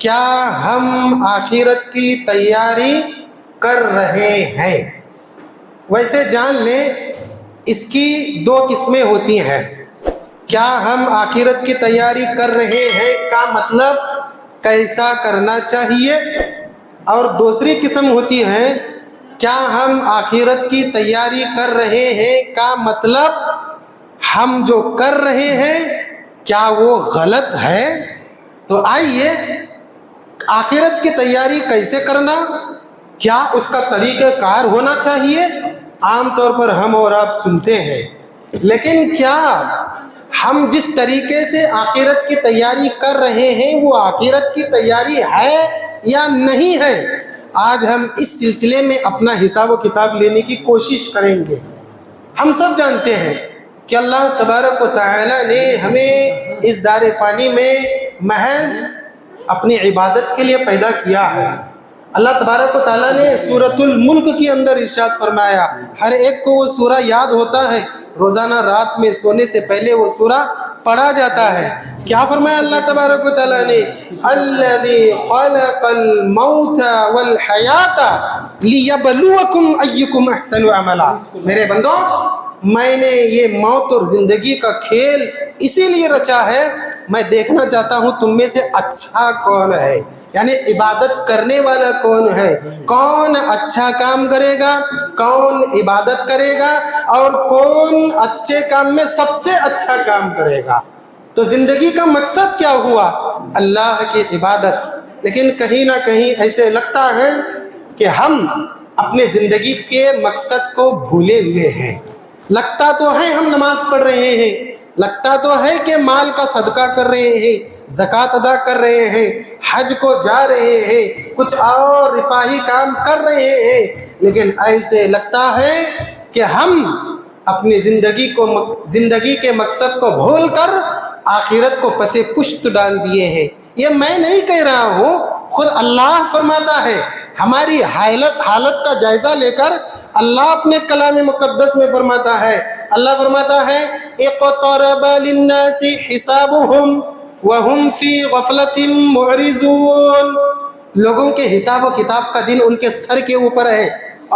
کیا ہم آخرت کی تیاری کر رہے ہیں؟ ویسے جان لیں اس کی دو قسمیں ہوتی ہیں۔ کیا ہم آخرت کی تیاری کر رہے ہیں کا مطلب کیسا کرنا چاہیے، اور دوسری قسم ہوتی ہے کیا ہم آخرت کی تیاری کر رہے ہیں کا مطلب ہم جو کر رہے ہیں کیا وہ غلط ہے۔ تو آئیے آخرت کی تیاری کیسے کرنا، کیا اس کا طریقہ کار ہونا چاہیے، عام طور پر ہم اور آپ سنتے ہیں، لیکن کیا ہم جس طریقے سے آخرت کی تیاری کر رہے ہیں وہ آخرت کی تیاری ہے یا نہیں ہے؟ آج ہم اس سلسلے میں اپنا حساب و کتاب لینے کی کوشش کریں گے۔ ہم سب جانتے ہیں کہ اللہ تبارک و تعالی نے ہمیں اس دار فانی میں محض اپنی عبادت کے لیے پیدا کیا ہے۔ اللہ تبارک و تعالیٰ نے سورۃ الملک کے اندر ارشاد فرمایا، ہر ایک کو وہ سورہ یاد ہوتا ہے، روزانہ رات میں سونے سے پہلے وہ سورہ پڑھا جاتا ہے۔ کیا فرمایا اللہ تبارک و تعالیٰ نے؟ الذی خلق الموت والحیات لیبلوکم ایکم احسن عملا۔ میرے بندو، میں نے یہ موت اور زندگی کا کھیل اسی لیے رچا ہے، میں دیکھنا چاہتا ہوں تم میں سے اچھا کون ہے، یعنی عبادت کرنے والا کون ہے، کون اچھا کام کرے گا، کون عبادت کرے گا، اور کون اچھے کام میں سب سے اچھا کام کرے گا۔ تو زندگی کا مقصد کیا ہوا؟ اللہ کی عبادت۔ لیکن کہیں نہ کہیں ایسے لگتا ہے کہ ہم اپنے زندگی کے مقصد کو بھولے ہوئے ہیں۔ لگتا تو ہے ہم نماز پڑھ رہے ہیں، لگتا تو ہے کہ مال کا صدقہ کر رہے ہیں، زکوٰۃ ادا کر رہے ہیں، حج کو جا رہے ہیں، کچھ اور رفاہی کام کر رہے ہیں، لیکن ایسے لگتا ہے کہ ہم اپنی زندگی کے مقصد کو بھول کر آخرت کو پس پشت ڈال دیے ہیں۔ یہ میں نہیں کہہ رہا ہوں، خود اللہ فرماتا ہے۔ ہماری حالت کا جائزہ لے کر اللہ اپنے کلام مقدس میں فرماتا ہے، اللہ فرماتا ہے اقترب للناس حسابهم وهم فی غفلۃ معرضون۔ لوگوں کے حساب و کتاب کا دن ان کے سر کے اوپر ہے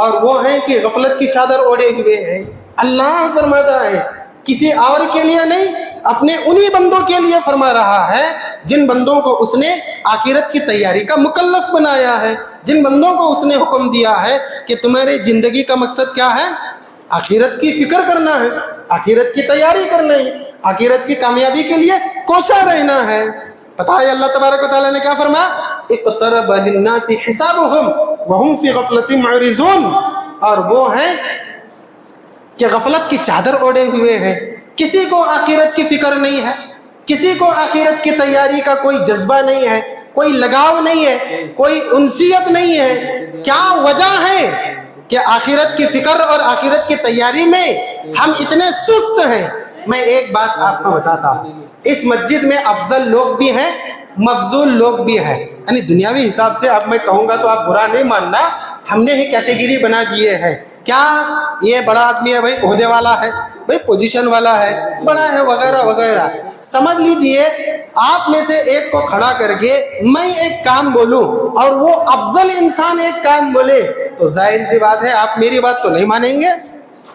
اور وہ ہیں کہ غفلت کی چادر اوڑھے ہوئے ہیں۔ اللہ فرماتا ہے، کسی اور کے لیے نہیں، اپنے انہی بندوں کے لیے فرما رہا ہے جن بندوں کو اس نے آخرت کی تیاری کا مکلف بنایا ہے، جن بندوں کو اس نے حکم دیا ہے کہ تمہاری زندگی کا مقصد کیا ہے؟ آخرت کی فکر کرنا ہے، آخرت کی تیاری کرنا ہے، آخرت کی کامیابی کے لیے کوشاں رہنا ہے۔ پتہ ہے اللہ تبارک و تعالیٰ نے کیا فرمایا؟ اقترب للناس حسابهم وهم فی غفلۃ معرضون، اور وہ ہیں کہ غفلت کی چادر اوڑھے ہوئے ہیں، کسی کو آخرت کی فکر نہیں ہے، کسی کو آخرت کی تیاری کا کوئی جذبہ نہیں ہے، کوئی لگاؤ نہیں ہے، کوئی انسیت نہیں ہے۔ کیا وجہ ہے کہ آخرت کی فکر اور آخرت کی تیاری میں ہم اتنے سست ہیں؟ میں ایک بات آپ کو بتاتا ہوں، اس مسجد میں افضل لوگ بھی ہیں، مفضول لوگ بھی ہیں، یعنی دنیاوی حساب سے اب میں کہوں گا تو آپ برا نہیں ماننا، ہم نے ہی کیٹیگری بنا دیے ہیں۔ کیا یہ بڑا آدمی ہے بھائی، عہدے والا ہے بھائی، پوزیشن والا ہے، بڑا ہے، وغیرہ وغیرہ۔ سمجھ لیجیے آپ میں سے ایک کو کھڑا کر کے میں ایک کام بولوں اور وہ افضل انسان ایک کام بولے تو ظاہر سی بات ہے آپ میری بات تو نہیں مانیں گے،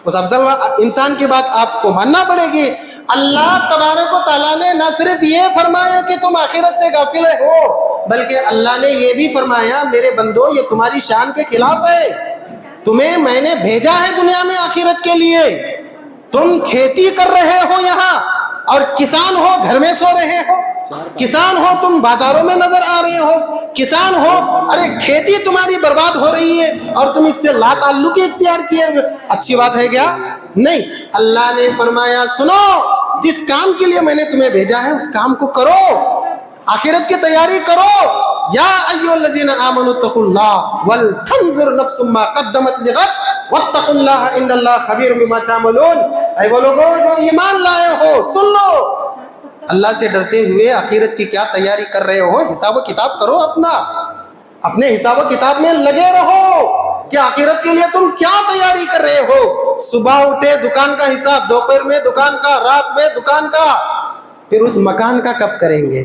اس افضل انسان کی بات آپ کو ماننا پڑے گی۔ اللہ تبارک و تعالیٰ نے نہ صرف یہ فرمایا کہ تم آخرت سے غافل ہو، بلکہ اللہ نے یہ بھی فرمایا میرے بندو یہ تمہاری شان کے خلاف ہے، تمہیں میں نے بھیجا ہے دنیا میں آخرت کے لیے۔ تم کھیتی کر رہے ہو یہاں، اور کسان ہو گھر میں سو رہے ہو، کسان ہو تم بازاروں میں نظر آ رہے ہو، کسان ہو ارے کھیتی تمہاری برباد ہو رہی ہے اور تم اس سے لا تعلقی اختیار کیے ہوئے، اچھی بات ہے کیا؟ نہیں، اللہ نے فرمایا سنو، جس کام کے لیے میں نے تمہیں بھیجا ہے اس کام کو کرو، آخرت کی تیاری کرو۔ یا ایھا الذین آمنوا اتقوا اللہ ولتنظر نفس ما قدمت لغد واتقوا اللہ ان اللہ خبیر بما تعملون۔ اے وہ لوگوں جو ایمان لائے ہو، سن لو، اللہ سے ڈرتے ہوئے آخرت کی کیا تیاری کر رہے ہو، حساب و کتاب کرو، اپنے حساب و کتاب میں لگے رہو کہ آخرت کے لیے تم کیا تیاری کر رہے ہو۔ صبح اٹھے دکان کا حساب، دوپہر میں دکان کا، رات میں دکان کا، پھر اس مکان کا کب کریں گے؟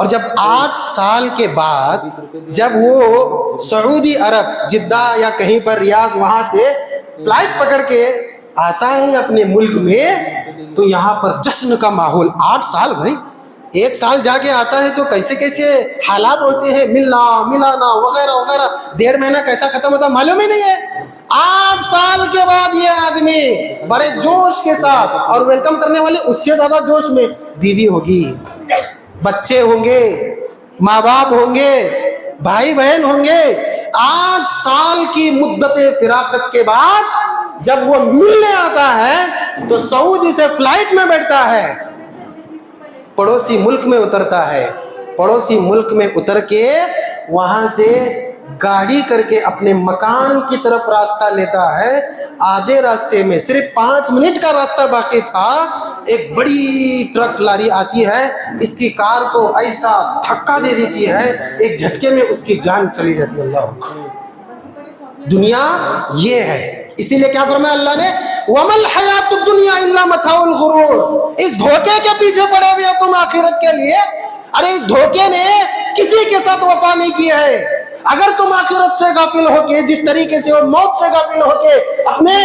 اور جب 8 سال کے بعد جب وہ سعودی عرب جدہ یا کہیں پر ریاض وہاں سے فلائٹ پکڑ کے آتا ہے اپنے ملک میں تو یہاں پر جشن کا ماحول. 8 سال بھائی، 1 سال جا کے آتا ہے تو کیسے کیسے حالات ہوتے ہیں، ملنا ملانا وغیرہ وغیرہ، 1.5 مہینہ کیسا ختم ہوتا معلوم ہی نہیں ہے. 8 سال کے بعد یہ آدمی بڑے جوش کے ساتھ، اور ویلکم کرنے والے اس سے زیادہ جوش میں، بیوی ہوگی، بچے ہوں گے، ماں باپ ہوں گے، بھائی بہن ہوں گے. 8 سال کی مدت فراقت کے بعد جب وہ ملنے آتا ہے تو سعودی سے فلائٹ میں بیٹھتا ہے، پڑوسی ملک میں اترتا ہے، پڑوسی ملک میں اتر کے وہاں سے گاڑی کر کے اپنے مکان کی طرف راستہ لیتا ہے. آدھے راستے میں صرف 5 منٹ کا راستہ باقی تھا، ایک بڑی ٹرک لاری آتی ہے، اس کی کار کو ایسا دھکا دے دیتی ہے، ایک جھٹکے میں اس کی جان چلی جاتی ہے. اللہ، دنیا یہ ہے. اسی لیے کیا فرمایا اللہ نے، وَمَا الْحَيَاةُ الدُّنْيَا إِلَّا مَتَاعُ الْغُرُورِ. اس دھوکے کے پیچھے پڑے ہوئے تم آخرت کے لیے. ارے اس دھوکے نے کسی کے ساتھ وفا نہیں کی ہے. اگر تم آخرت سے غافل ہو کے، جس طریقے سے وہ موت سے غافل ہو کے اپنے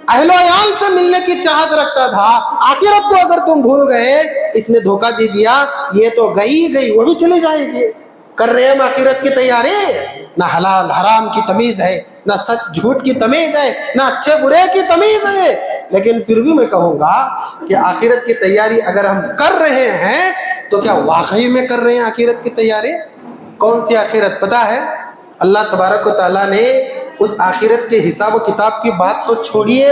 اہل و عیال سے ملنے کی چاہت رکھتا تھا، آخرت کو اگر تم بھول گئے، اس نے دھوکہ دے دیا، یہ تو گئی وہ بھی چلی جائے گی. کر رہے ہیں ہم آخرت کی تیاری. نہ حلال حرام کی تمیز ہے، نہ سچ جھوٹ کی تمیز ہے، نہ اچھے برے کی تمیز ہے. لیکن پھر بھی میں کہوں گا کہ آخرت کی تیاری اگر ہم کر رہے ہیں تو کیا واقعی میں کر رہے ہیں آخرت کی تیاری؟ کون سی آخرت پتہ ہے؟ اللہ تبارک و تعالیٰ نے اس آخرت کے حساب و کتاب کی بات تو چھوڑیے،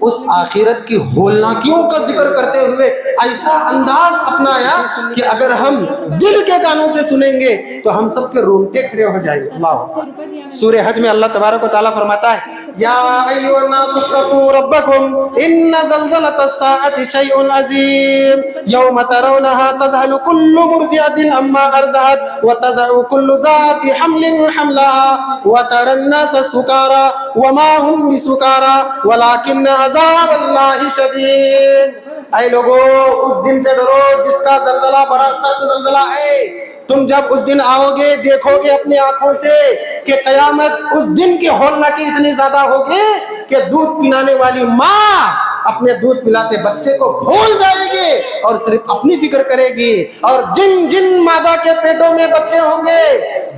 اس آخرت کی ہولناکیوں کا ذکر کرتے ہوئے ایسا انداز اپنایا کہ اگر ہم دل کے کانوں سے سنیں گے تو ہم سب کے رونگٹے کھڑے ہو جائیں گے. اللہ، سورہ حج میں اللہ تبارک و تعالیٰ فرماتا ہے، یا ایھا الناس اتقوا ربکم ان زلزلۃ الساعۃ شیء عظیم یوم ترونها تذهل كل مرضعۃ عما ارضعت وتضع كل ذات حمل حملها وترى الناس سکارى وما هم بسکارى ولكن عذاب اللہ شدید. اے لوگو، اس دن سے ڈرو جس کا زلزلہ بڑا سخت زلزلہ ہے. تم جب اس دن آؤ گے دیکھو گے اپنی آنکھوں سے کہ قیامت اس دن کی ہولناکی اتنی زیادہ ہوگی کہ دودھ پلانے والی ماں اپنے دودھ پلاتے بچے کو بھول جائے گی اور صرف اپنی فکر کرے گی. اور جن جن مادہ کے پیٹوں میں بچے ہوں گے،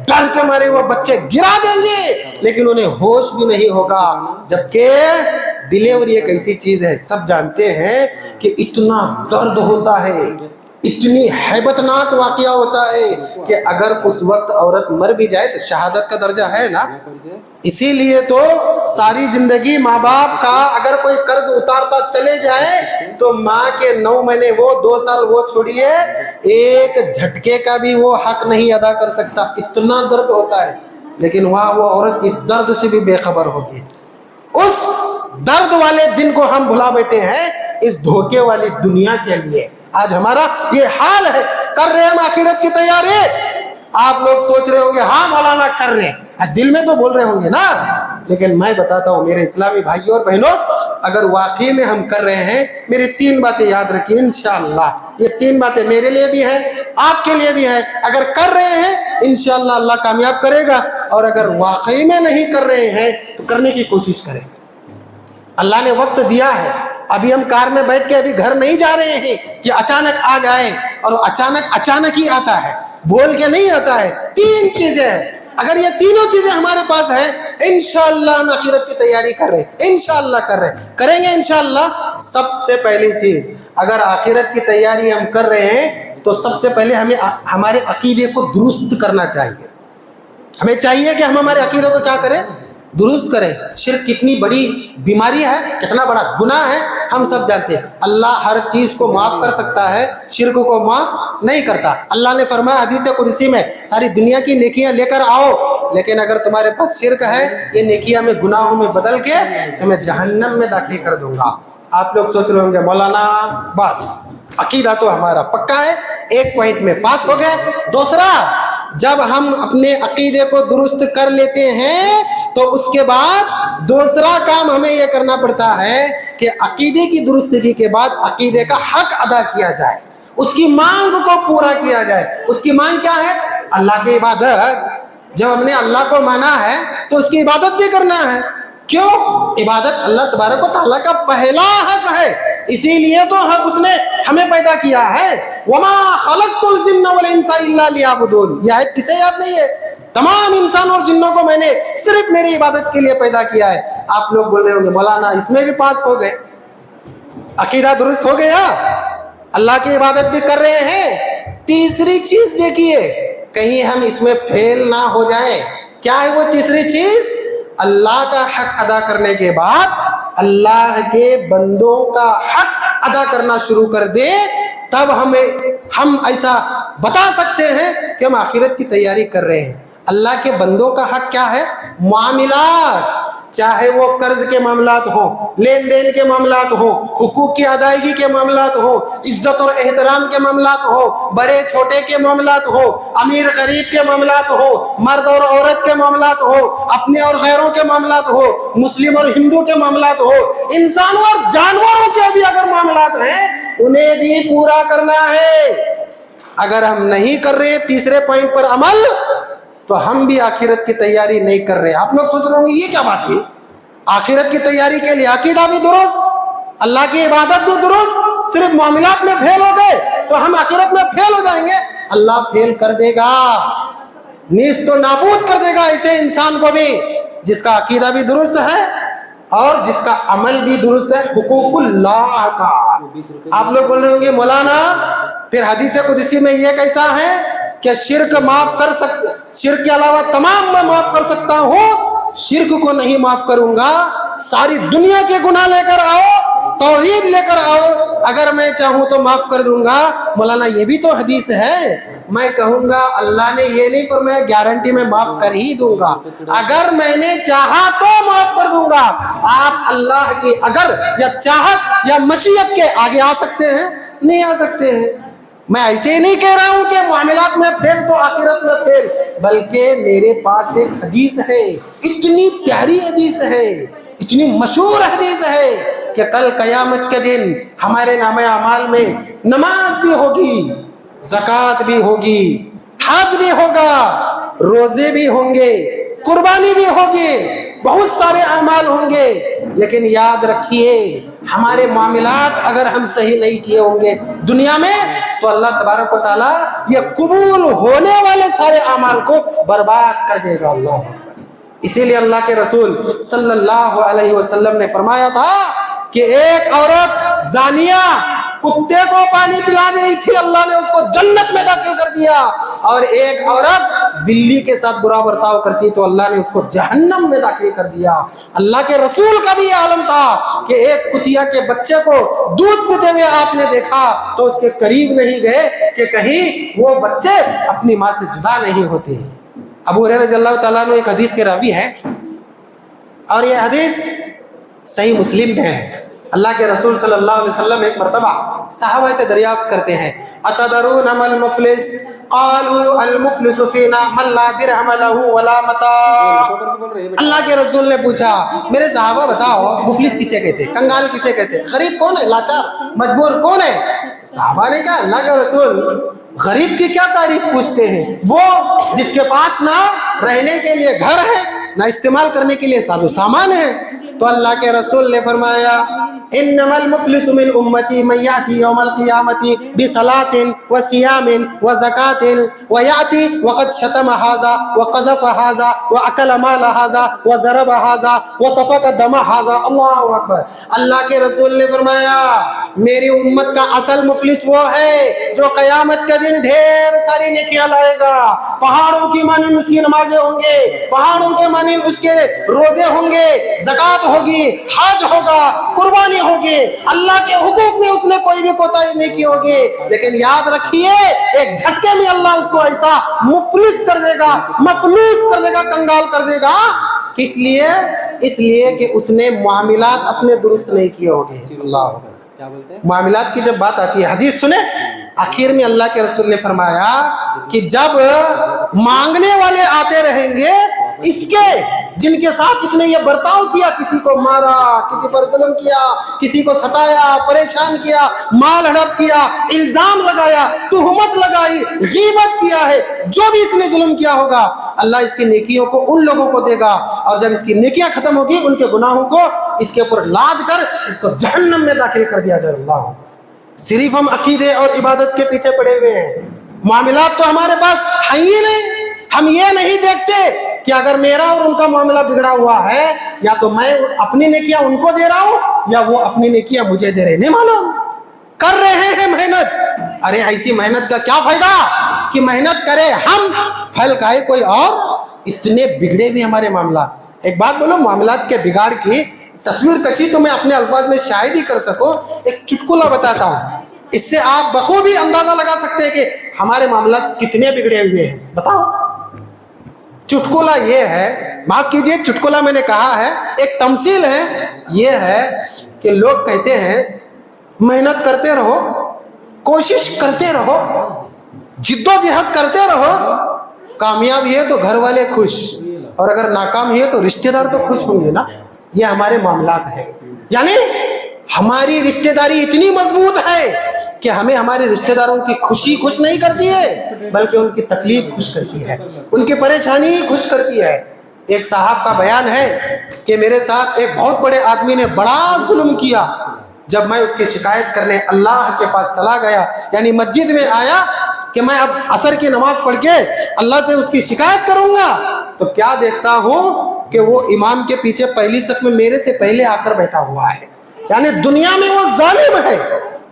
ڈر کے مارے وہ بچے گرا دیں گے لیکن انہیں ہوش بھی نہیں ہوگا. جبکہ ڈیلیوری ایک ایسی چیز ہے، سب جانتے ہیں کہ اتنا درد ہوتا ہے، اتنی ہیبت ناک واقعہ ہوتا ہے کہ اگر اس وقت عورت مر بھی جائے تو شہادت کا درجہ ہے نا. اسی لیے تو ساری زندگی ماں باپ کا اگر کوئی قرض اتارتا چلے جائے تو ماں کے 9 مہینے وہ 2 سال وہ چھوڑیے، ایک جھٹکے کا بھی وہ حق نہیں ادا کر سکتا، اتنا درد ہوتا ہے. لیکن وہاں وہ عورت اس درد سے بھی بے خبر ہوگی. اس درد والے دن کو ہم بھلا بیٹھے ہیں اس دھوکے والی دنیا کے لیے. آج ہمارا یہ حال ہے. کر رہے ہیں ہم آخرت کی تیاری. آپ لوگ سوچ رہے ہوں گے ہاں مولانا کر رہے ہیں، دل میں تو بول رہے ہوں گے نا. لیکن میں بتاتا ہوں میرے اسلامی بھائیوں اور بہنوں، اگر واقعی میں ہم کر رہے ہیں، میری 3 باتیں یاد رکھیں انشاءاللہ. یہ 3 باتیں میرے لیے بھی ہیں، آپ کے لیے بھی ہیں. اگر کر رہے ہیں انشاءاللہ اللہ کامیاب کرے گا، اور اگر واقعی میں نہیں کر رہے ہیں تو کرنے کی کوشش کریں. اللہ نے وقت دیا ہے. ابھی ہم کار میں بیٹھ کے ابھی گھر نہیں جا رہے ہیں کہ اچانک آ جائے، اور اچانک ہی آتا ہے، بول کے نہیں آتا ہے. 3 چیزیں ہیں. اگر یہ تینوں چیزیں ہمارے پاس ہیں انشاءاللہ ہم آخرت کی تیاری کر رہے ہیں، انشاءاللہ کریں گے انشاءاللہ. سب سے پہلی چیز، اگر آخرت کی تیاری ہم کر رہے ہیں تو سب سے پہلے ہمیں ہمارے عقیدے کو درست کرنا چاہیے. ہمیں چاہیے کہ ہم ہمارے عقیدے کو کیا کریں؟ درست کریں. شرک کتنی بڑی بیماری ہے، کتنا بڑا گناہ ہے، ہم سب جانتے ہیں. اللہ ہر چیز کو معاف کر سکتا ہے، شرک کو معاف نہیں کرتا. اللہ نے فرمایا حدیث قدسی میں، ساری دنیا کی نیکیاں لے کر آؤ، لیکن اگر تمہارے پاس شرک ہے، یہ نیکیاں میں گناہوں میں بدل کے تمہیں جہنم میں داخل کر دوں گا. آپ لوگ سوچ رہے ہوں گے مولانا بس عقیدہ تو ہمارا پکا ہے، 1 پوائنٹ میں پاس ہو گئے. دوسرا، جب ہم اپنے عقیدے کو درست کر لیتے ہیں تو اس کے بعد دوسرا کام ہمیں یہ کرنا پڑتا ہے کہ عقیدے کی درستگی کے بعد عقیدے کا حق ادا کیا جائے. اس کی مانگ کو پورا کیا جائے. اس کی مانگ کیا ہے؟ اللہ کی عبادت. جب ہم نے اللہ کو مانا ہے تو اس کی عبادت بھی کرنا ہے. کیوں؟ عبادت اللہ تبارک و تعالیٰ کا پہلا حق ہے, اسی لیے تو اس نے ہمیں پیدا کیا ہے. وما خلقت الجن والانس الا لیعبدون. یہ آیت کسے یاد نہیں ہے؟ تمام انسان اور جنوں کو میں نے صرف میری عبادت کے لیے پیدا کیا ہے. آپ لوگ بول رہے ہوں گے مولانا اس میں بھی پاس ہو گئے, عقیدہ درست ہو گیا, اللہ کی عبادت بھی کر رہے ہیں. تیسری چیز دیکھیے, کہیں ہم اس میں فیل نہ ہو جائیں. کیا ہے وہ تیسری چیز؟ اللہ کا حق ادا کرنے کے بعد اللہ کے بندوں کا حق ادا کرنا شروع کر دے, تب ہم ایسا بتا سکتے ہیں کہ ہم آخرت کی تیاری کر رہے ہیں. اللہ کے بندوں کا حق کیا ہے؟ معاملات, چاہے وہ قرض کے معاملات ہوں, لین دین کے معاملات ہوں, حقوق کی ادائیگی کے معاملات ہوں, عزت اور احترام کے معاملات ہوں, بڑے چھوٹے کے معاملات ہوں, امیر غریب کے معاملات ہوں, مرد اور عورت کے معاملات ہوں, اپنے اور غیروں کے معاملات ہوں, مسلم اور ہندو کے معاملات ہوں, انسانوں اور جانوروں کے بھی اگر معاملات ہیں انہیں بھی پورا کرنا ہے. اگر ہم نہیں کر رہے تیسرے پوائنٹ پر عمل, تو ہم بھی آخرت کی تیاری نہیں کر رہے. آپ لوگ سوچ رہے ہوں گے یہ کیا بات ہے؟ آخرت کی تیاری کے لیے عقیدہ بھی درست, اللہ کی عبادت بھی درست, صرف معاملات میں فیل ہو گئے تو ہم آخرت میں فیل ہو جائیں گے. اللہ فیل کر دے گا, نیست و نابود کر دے گا ایسے انسان کو بھی جس کا عقیدہ بھی درست ہے اور جس کا عمل بھی درست ہے حقوق اللہ کا. آپ لوگ بول رہے ہوں گے مولانا پھر حدیث قدسی میں یہ کیسا ہے کہ شرک معاف کر سکتے, شرک کے علاوہ تمام میں معاف کر سکتا ہوں, شرک کو نہیں معاف کروں گا. ساری دنیا کے گناہ لے کر آؤ, توحید لے کر آؤ, اگر میں چاہوں تو معاف کر دوں گا. مولانا یہ بھی تو حدیث ہے. میں کہوں گا اللہ نے یہ نہیں فرمایا گارنٹی میں معاف کر ہی دوں گا, اگر میں نے چاہا تو معاف کر دوں گا. آپ اللہ کی اگر یا چاہت یا مشیت کے آگے آ سکتے ہیں؟ نہیں آ سکتے ہیں. میں ایسے ہی نہیں کہہ رہا ہوں کہ معاملات میں فیل تو آخرت میں فیل, بلکہ میرے پاس ایک حدیث ہے, اتنی پیاری حدیث ہے, اتنی مشہور حدیث ہے کہ کل قیامت کے دن ہمارے نامہ اعمال میں نماز بھی ہوگی, زکوٰۃ بھی ہوگی, حج بھی ہوگا, روزے بھی ہوں گے, قربانی بھی ہوگی, بہت سارے اعمال ہوں گے. لیکن یاد رکھیے ہمارے معاملات اگر ہم صحیح نہیں کیے ہوں گے دنیا میں تو اللہ تبارک و تعالیٰ یہ قبول ہونے والے سارے اعمال کو برباد کر دے گا. اللہ اکبر. اسی لیے اللہ کے رسول صلی اللہ علیہ وسلم نے فرمایا تھا کہ ایک عورت زانیہ کتے کو پانی پلا رہی تھی, اللہ نے اس کو جنت میں داخل کر دیا, اور ایک عورت بلی کے ساتھ برا برتاؤ کرتی تو اللہ نے اس کو جہنم میں داخل کر دیا. اللہ کے رسول کا بھی یہ عالم تھا کہ ایک کتیا کے بچے کو دودھ پیتے ہوئے آپ نے دیکھا تو اس کے قریب نہیں گئے کہ کہیں وہ بچے اپنی ماں سے جدا نہیں ہوتے ہیں. ابو ہریرہ رضی اللہ تعالیٰ عنہ ایک حدیث کے راوی ہے, اور یہ حدیث صحیح مسلم میں ہے. اللہ کے رسول صلی اللہ علیہ وسلم ایک مرتبہ صحابہ سے دریافت کرتے ہیں, اتدرون ما المفلس قالوا المفلس فینا من لا درہم له ولا متاع. اللہ کے رسول نے پوچھا میرے صحابہ بتاؤ مفلس کسے کہتے, کنگال کسے کہتے, غریب کون ہے, لاچار مجبور کون ہے؟ صحابہ نے کہا اللہ کے رسول غریب کی کیا تعریف پوچھتے ہیں, وہ جس کے پاس نہ رہنے کے لیے گھر ہے نہ استعمال کرنے کے لیے ساز و سامان ہے. تو اللہ کے رسول نے فرمایا انما المفلس من امتی من یاتی یوم القیامت بصلاۃ وصیام وزکاۃ ویاتی وقد شتم ھذا وقذف ھذا واکل مال ھذا وضرب ھذا وسفک دم ھذا. اللہ اکبر. اللہ کے رسول نے فرمایا میری امت کا اصل مفلس وہ ہے جو قیامت کے دن ڈھیر ساری نیکیاں لائے گا, پہاڑوں کی مانند اس کی نمازیں ہوں گے, پہاڑوں کے مانند اس کے روزے ہوں گے, زکوٰۃ ہوگی, حج ہوگا, قربانی ہوگی, اللہ کے حقوق میں اس نے کوئی بھی کوتاہی نہیں کی ہوگی. لیکن یاد رکھیے ایک جھٹکے میں اللہ اس کو ایسا مفلس کر دے گا, مفلوس کر دے گا, کنگال کر دے گا. کس لیے؟ اس لیے کہ اس نے معاملات اپنے درست نہیں کیے ہوگے. اللہ اکبر. معاملات کی جب بات آتی ہے, حدیث سنیں, آخر میں اللہ کے رسول نے فرمایا کہ جب مانگنے والے آتے رہیں گے اس کے جن کے ساتھ اس نے یہ برتاؤ کیا، کسی کو مارا، کسی پر ظلم کیا، کسی کو ستایا، پریشان کیا، مال ہڑپ کیا، الزام لگایا، تہمت لگائی، غیبت کیا ہے، جو بھی اس نے ظلم کیا ہوگا اللہ اس کی نیکیوں کو ان لوگوں کو دے گا، اور جب اس کی نیکیاں ختم ہوگی ان کے گناہوں کو اس کے اوپر لاد کر اس کو جہنم میں داخل کر دیا جائے۔ اللہ، صرف ہم عقیدے اور عبادت کے پیچھے پڑے ہوئے ہیں، معاملات تو ہمارے پاس ہیں ہی نہیں۔ ہم یہ نہیں دیکھتے کہ اگر میرا اور ان کا معاملہ بگڑا ہوا ہے، یا تو میں اپنی نیکیاں ان کو دے رہا ہوں یا وہ اپنی نیکیاں مجھے دے رہے ہیں، نہیں معلوم، کر رہے ہیں محنت۔ ارے ایسی محنت کا کیا فائدہ کہ محنت کرے ہم، پھل کھائے کوئی اور۔ اتنے بگڑے ہوئے ہمارے معاملات۔ ایک بات بولو، معاملات کے بگاڑ کی تصویر کشی تو میں اپنے الفاظ میں شاید ہی کر سکوں، ایک چٹکلا بتاتا ہوں، اس سے آپ بخوبی اندازہ لگا سکتے ہیں کہ ہمارے معاملات کتنے بگڑے ہوئے ہیں۔ بتاؤ، چٹکلا یہ ہے، معاف کیجئے چٹکلا میں نے کہا ہے، ایک تمثیل ہے، یہ ہے کہ لوگ کہتے ہیں محنت کرتے رہو، کوشش کرتے رہو، جد و جہد کرتے رہو، کامیاب ہے تو گھر والے خوش، اور اگر ناکام ہے تو رشتہ دار تو خوش ہوں گے نا۔ یہ ہمارے معاملات ہیں، یعنی ہماری رشتہ داری اتنی مضبوط ہے کہ ہمیں ہمارے رشتہ داروں کی خوشی خوش نہیں کرتی ہے، بلکہ ان کی تکلیف خوش کرتی ہے، ان کی پریشانی خوش کرتی ہے۔ ایک صاحب کا بیان ہے کہ میرے ساتھ ایک بہت بڑے آدمی نے بڑا ظلم کیا، جب میں اس کی شکایت کرنے اللہ کے پاس چلا گیا، یعنی مسجد میں آیا کہ میں اب عصر کی نماز پڑھ کے اللہ سے اس کی شکایت کروں گا، تو کیا دیکھتا ہوں کہ وہ امام کے پیچھے پہلی صف میں میرے سے پہلے آ کر بیٹھا ہوا ہے۔ یعنی دنیا میں وہ ظالم ہے،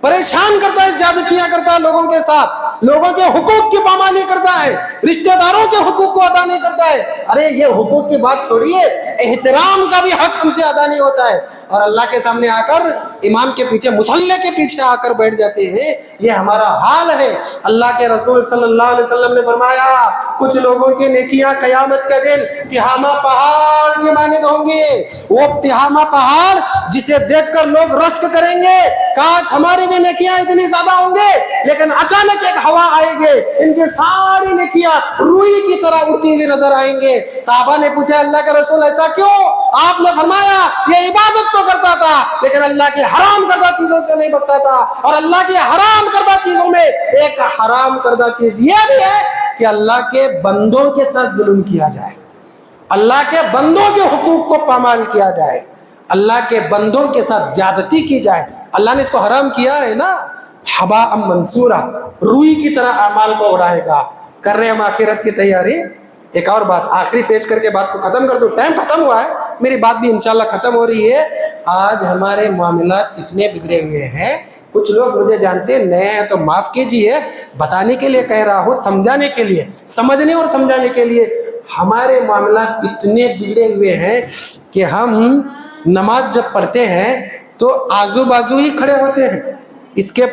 پریشان کرتا ہے، زیادتیاں کرتا ہے لوگوں کے ساتھ، لوگوں کے حقوق کی پامالی کرتا ہے، رشتہ داروں کے حقوق کو ادا نہیں کرتا ہے۔ ارے یہ حقوق کی بات چھوڑیے، احترام کا بھی حق ہم سے ادا نہیں ہوتا ہے، اور اللہ کے سامنے آ کر امام کے پیچھے، مصلی کے پیچھے آ کر بیٹھ جاتے ہیں۔ یہ ہمارا حال ہے۔ اللہ کے رسول صلی اللہ علیہ وسلم نے فرمایا کچھ لوگوں کی نیکیاں قیامت کا دن تہامہ پہاڑ کے مانند ہوں گے۔ وہ تہامہ پہاڑ جسے دیکھ کر لوگ رشک کریں گے، کاش ہماری بھی نیکیاں اتنی زیادہ ہوں گے، لیکن اچانک ایک ہوا آئے گے، ان کی ساری نیکیاں روئی کی طرح اڑتی ہوئی نظر آئیں گے۔ صحابہ نے پوچھا اللہ کے رسول ایسا کیوں؟ آپ نے فرمایا یہ عبادت تو کرتا تھا لیکن اللہ کی حرام کردہ چیزوں سے نہیں بچتا تھا، اور اللہ کی حرام کردہ چیزوں میں ایک حرام کردہ چیز یہ بھی ہے کہ اللہ کے بندوں کے ساتھ ظلم کیا جائے، اللہ کے بندوں کے حقوق کو پامال کیا جائے، اللہ کے بندوں کے ساتھ زیادتی کی جائے۔ اللہ نے اس کو حرام کیا ہے نا، حباء منصورا، روئی کی طرح اعمال کو اڑائے گا۔ کر رہے ہم آخرت کی تیاری۔ ایک اور بات آخری پیش کر کے بات کو ختم کر دوں، ٹائم ختم ہوا ہے، میری بات بھی انشاءاللہ ختم ہو رہی ہے۔ آج ہمارے معاملات اتنے بگڑے ہوئے ہیں، کچھ لوگ مجھے جانتے ہیں نئے ہیں تو معاف کیجئے، بتانے کے لیے کہہ رہا ہوں، سمجھانے کے لیے، سمجھنے اور سمجھانے کے لیے۔ ہمارے معاملات اتنے بگڑے ہوئے ہیں کہ ہم نماز جب پڑھتے ہیں تو آزو بازو ہی کھڑے ہوتے ہیں، اس کے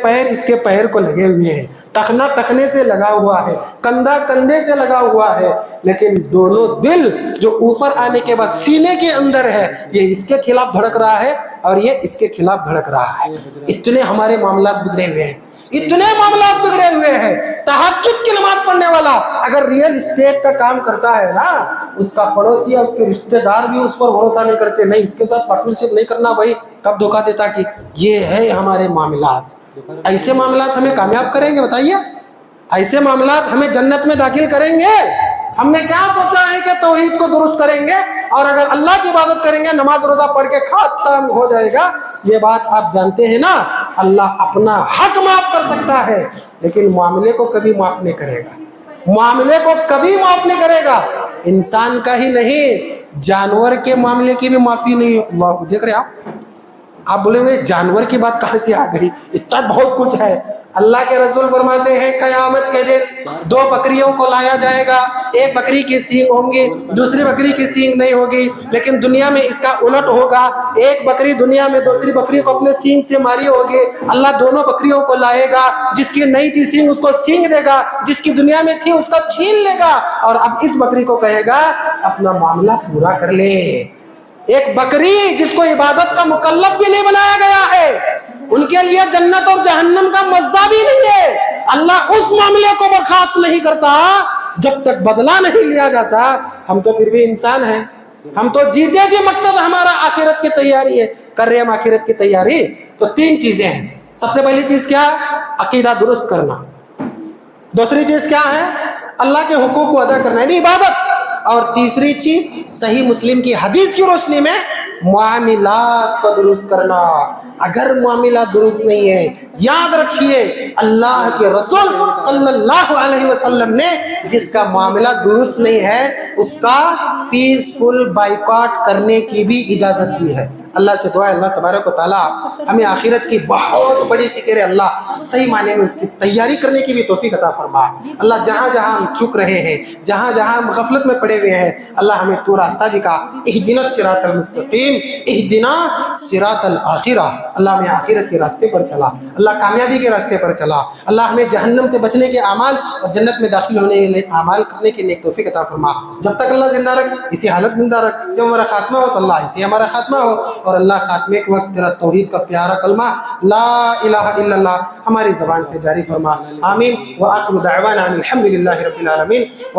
پیر کو لگے ہوئے ہیں، ٹخنا ٹخنے سے لگا ہوا ہے، کندھا کندھے سے لگا ہوا ہے، لیکن دونوں دل جو اوپر آنے کے بعد سینے کے اندر ہے، یہ اس کے خلاف دھڑک رہا ہے اور یہ اس کے خلاف دھڑک رہا ہے۔ اتنے ہمارے معاملات بگڑے ہوئے ہیں، اتنے معاملات بگڑے ہوئے ہیں۔ تہجد کی نماز پڑھنے والا اگر ریئل اسٹیٹ کا کام کرتا ہے نا، اس کا پڑوسی یا اس کے رشتہ دار بھی اس پر بھروسہ نہیں کرتے، نہیں اس کے ساتھ پارٹنرشپ نہیں کرنا بھائی، کب دھوکہ دیتا کہ یہ ہے ہمارے معاملات۔ ایسے معاملات ہمیں کامیاب کریں گے بتائیے؟ ایسے معاملات ہمیں جنت میں داخل کریں گے؟ ہم نے کیا سوچا ہے کہ توحید کو درست کریں گے اور اگر اللہ کی عبادت کریں گے نماز روزہ پڑھ کے ختم ہو جائے گا؟ یہ بات آپ جانتے ہیں نا، اللہ اپنا حق معاف کر سکتا ہے لیکن معاملے کو کبھی معاف نہیں کرے گا، معاملے کو کبھی معاف نہیں کرے گا۔ انسان کا ہی نہیں، جانور کے معاملے کی بھی معافی نہیں۔ اللہ دیکھ رہے آپ بولیں گے جانور کی بات کہاں سے آ گئی؟ اتنا بہت کچھ ہے۔ اللہ کے رسول فرماتے ہیں قیامت کے دن دو بکریوں کو لایا جائے گا، ایک بکری کی سینگ ہوں گی، دوسری بکری کی سینگ نہیں ہوگی، لیکن دنیا میں اس کا الٹ ہوگا، ایک بکری دنیا میں دوسری بکری کو اپنے سینگ سے ماری ہوگی، اللہ دونوں بکریوں کو لائے گا، جس کی نہیں تھی سینگ اس کو سینگ دے گا، جس کی دنیا میں تھی اس کا چھین لے گا، اور اب اس بکری کو کہے گا اپنا معاملہ پورا کر لے۔ ایک بکری جس کو عبادت کا مکلف بھی نہیں بنایا گیا ہے، ان کے لیے جنت اور جہنم کا مزہ بھی نہیں ہے، اللہ اس معاملے کو برخاست نہیں کرتا جب تک بدلہ نہیں لیا جاتا۔ ہم تو پھر بھی انسان ہیں، ہم تو جیتے جی مقصد ہمارا آخرت کی تیاری ہے، کر رہے ہم آخرت کی تیاری. تو 3 چیزیں ہیں. سب سے پہلی چیز کیا؟ عقیدہ درست کرنا. دوسری چیز کیا ہے؟ اللہ کے حقوق کو ادا کرنا، یعنی عبادت. اور تیسری چیز صحیح مسلم کی حدیث کی روشنی میں معاملات کو درست کرنا. اگر معاملات درست نہیں ہے، یاد رکھیے اللہ کے رسول صلی اللہ علیہ وسلم نے جس کا معاملہ درست نہیں ہے اس کا پیسفل بائیکاٹ کرنے کی بھی اجازت دی ہے. اللہ سے دعا ہے اللہ تبارک و تعالیٰ ہمیں آخرت کی بہت بڑی فکر ہے، اللہ صحیح معنی میں اس کی تیاری کرنے کی بھی توفیق عطا فرما. اللہ جہاں جہاں ہم چک رہے ہیں، جہاں جہاں ہم غفلت میں پڑے ہوئے ہیں، اللہ ہمیں تو راستہ دکھا. اہدنا الصراط المستقیم، اہدنا صراط الآخرہ. اللہ ہمیں آخرت کے راستے پر چلا، اللہ کامیابی کے راستے پر چلا. اللہ ہمیں جہنم سے بچنے کے اعمال اور جنت میں داخل ہونے کے اعمال کرنے کے نیک توفیق عطا فرما. جب تک اللہ زندہ رکھ اسی حالت میں زندہ رکھ، جب ہمارا خاتمہ ہو تو اللہ اسی ہمارا خاتمہ ہو. اور اللہ خاتمے کے وقت تیرا توحید کا پیارا کلمہ لا الہ الا اللہ ہماری زبان سے جاری فرما. آمین. وآخر دعوانا ان الحمد للہ رب العالمین.